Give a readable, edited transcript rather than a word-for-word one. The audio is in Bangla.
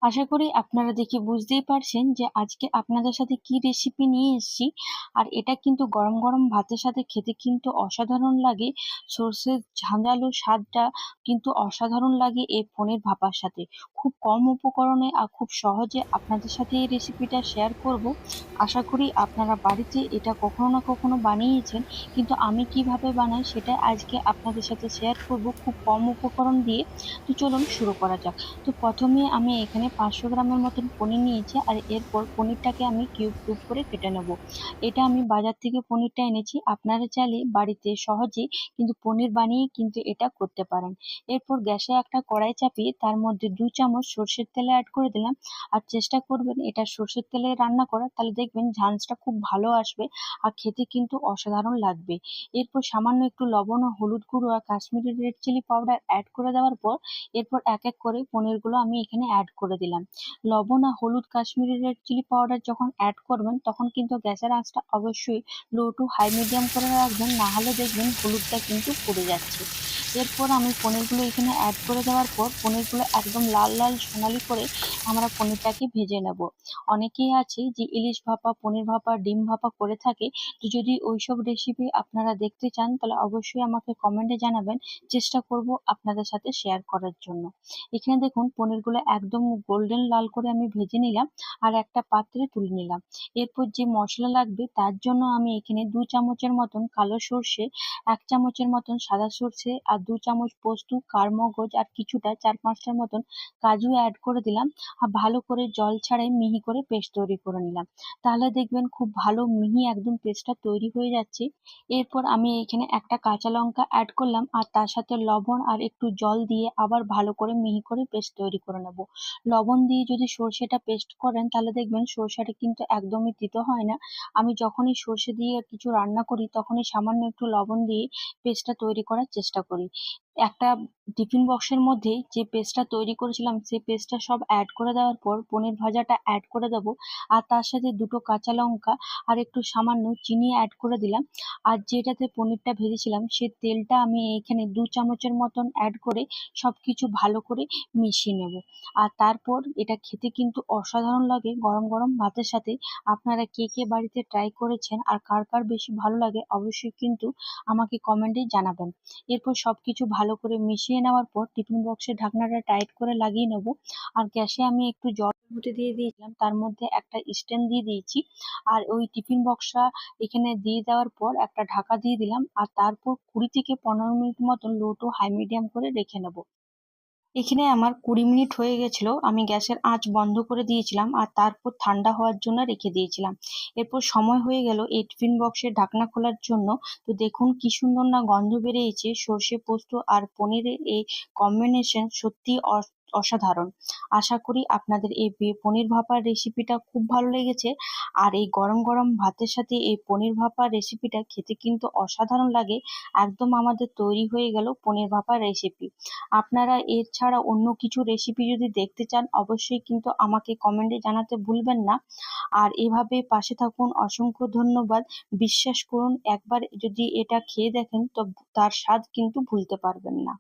আশা করি আপনারা দেখে বুঝতেই পারছেন যে আজকে আপনাদের সাথে কি রেসিপি নিয়ে এসেছি। আর এটা কিন্তু গরম গরম ভাতের সাথে খেতে কিন্তু অসাধারণ লাগে। সর্ষের ঝাঁঝালো স্বাদটা কিন্তু অসাধারণ লাগে এই পনির ভাপার সাথে। খুব কম উপকরণে আর খুব সহজে আপনাদের সাথে এই রেসিপিটা শেয়ার করব। আশা করি আপনারা বাড়িতে এটা কখনো না কখনো বানিয়েছেন, কিন্তু আমি কিভাবে বানাই সেটা আজকে আপনাদের সাথে শেয়ার করব খুব কম উপকরণ দিয়ে। তো চলুন শুরু করা যাক। তো প্রথমে আমি এখানে 500 গ্রামের মতন পনির নিয়েছি, আর এরপর পনিরটাকে আমি কিউব কিউব করে কেটে নেব। এটা আমি বাজার থেকে পনিরটা এনেছি, আপনারা চাইলে বাড়িতে সহজেই কিন্তু পনির বানিয়ে কিন্তু এটা করতে পারেন। এরপর গ্যাসে একটা কড়াই চাপিয়ে তার মধ্যে 2 চামচ সর্ষের তেল অ্যাড করে দিলাম। আর চেষ্টা করবেন এটা সর্ষের তেলে রান্না করা, তাহলে দেখবেন ঝাঁঝটা খুব ভালো আসবে আর খেতে কিন্তু অসাধারণ লাগবে। এরপর সামান্য একটু লবণ ও হলুদ গুঁড়ো আর Kashmiri red chili powder add করে দেওয়ার পর এরপর এক এক করে পনিরগুলো আমি এখানে অ্যাড করে দিলাম। লবণ আর হলুদ কাশ্মীরি রেড চিলি পাউডার যখন অ্যাড করবেন তখন কিন্তু গ্যাসের আঁচটা অবশ্যই লো টু হাই মিডিয়াম করে রাখবেন, না হলে দেখবেন হলুদটা কিন্তু পুড়ে যাচ্ছে। এরপর আমি পনিরগুলো এখানে অ্যাড করে দেওয়ার পর পনিরগুলো একদম লাল লাল সোনালি করে আমরা পনিরটাকে ভেজে নেব। অনেকেই আছে যে ইলিশ ভাপা, পনির ভাপা, ডিম ভাপা করে থাকে। তো যদি ওইসব রেসিপি আপনারা দেখতে চান তাহলে অবশ্যই আমাকে কমেন্টে জানাবেন, চেষ্টা করব আপনাদের সাথে শেয়ার করার জন্য। এখানে দেখুন পনিরগুলো একদম গোল্ডেন লাল করে আমি ভেজে নিলাম আর একটা পাত্রে তুলে নিলাম। এরপর যে মশলা লাগবে তার জন্য আমি এখানে 2 চামচের মতন কালো সর্ষে, 1 চামচের মতন সাদা সর্ষে আর 2 চামচ পোস্ত, কারমগজ আর কিছুটা 4-5টার মতন কাজু অ্যাড করে দিলাম। আর ভালো করে জল ছাড়াই মিহি করে পেস্ট তৈরি করে নিলাম। তাহলে দেখবেন খুব ভালো মিহি একদম পেস্টটা তৈরি হয়ে যাচ্ছে। এরপর আমি এখানে একটা কাঁচা লঙ্কা অ্যাড করলাম আর তার সাথে লবণ আর একটু জল দিয়ে আবার ভালো করে মিহি করে পেস্ট তৈরি করে নেব। লবণ দিয়ে যদি সর্ষেটা পেস্ট করেন তাহলে দেখবেন সর্ষেটা কিন্তু একদমই তিতো হয় না। আমি যখনই সর্ষে দিয়ে কিছু রান্না করি তখনই সামান্য একটু লবণ দিয়ে পেস্টটা তৈরি করার চেষ্টা করি। একটা টিফিন বক্সের মধ্যে যে পেস্টটা তৈরি করেছিলাম সেই পেস্টটা সব অ্যাড করে দেওয়ার পর পনির ভাজাটা অ্যাড করে দেবো। আর তার সাথে দুটো কাঁচা লঙ্কা আর একটু সামান্য চিনি অ্যাড করে দিলাম। আর যেটাতে পনিরটা ভেজেছিলাম সে তেলটা আমি এখানে 2 চামচের মতন অ্যাড করে সবকিছু ভালো করে মিশিয়ে নেব। আর তারপর এটা খেতে কিন্তু অসাধারণ লাগে গরম গরম ভাতের সাথে। আপনারা কে কে বাড়িতে ট্রাই করেছেন আর কার কার বেশি ভালো লাগে অবশ্যই কিন্তু আমাকে কমেন্টে জানাবেন। এরপর সবকিছু ভালো করে মিশিয়ে নেওয়ার পর টিফিন বক্সের ঢাকনাটা টাইট করে লাগিয়ে নেব। আর গ্যাসে আমি একটু জল হতে দিয়ে দিয়েছিলাম, তার মধ্যে একটা স্ট্যান্ড দিয়ে দিয়েছি। আর ওই টিফিন বক্সটা এখানে দিয়ে দেওয়ার পর একটা ঢাকা দিয়ে দিলাম আর তারপর 20 থেকে 15 মিনিট মতন লো টু হাই মিডিয়াম করে রেখে নেব। এখানে আমার 20 মিনিট হয়ে গেছিল, আমি গ্যাসের আঁচ বন্ধ করে দিয়েছিলাম আর তারপর ঠান্ডা হওয়ার জন্য রেখে দিয়েছিলাম। এরপর সময় হয়ে গেল এই টিফিন বক্সের ঢাকনা খোলার জন্য। তো দেখুন কি সুন্দর না গন্ধ বেরিয়েছে। সর্ষে পোস্ত আর পনিরের এই কম্বিনেশন সত্যি অসাধারণ। আশা করি আপনাদের এই পনির ভাপার রেসিপিটা খুব ভালো লেগেছে। আর এই গরম গরম ভাতের সাথে এই পনির ভাপার রেসিপিটা খেতে কিন্তু অসাধারণ লাগে। একদম আমাদের তৈরি হয়ে গেল পনির ভাপার রেসিপি। আপনারা এর ছাড়া অন্য কিছু রেসিপি যদি দেখতে চান অবশ্যই কিন্তু আমাকে কমেন্টে জানাতে ভুলবেন না। আর এভাবে পাশে থাকুন, অসংখ্য ধন্যবাদ। বিশ্বাস করুন একবার যদি এটা খেয়ে দেখেন তো তার স্বাদ কিন্তু ভুলতে পারবেন না।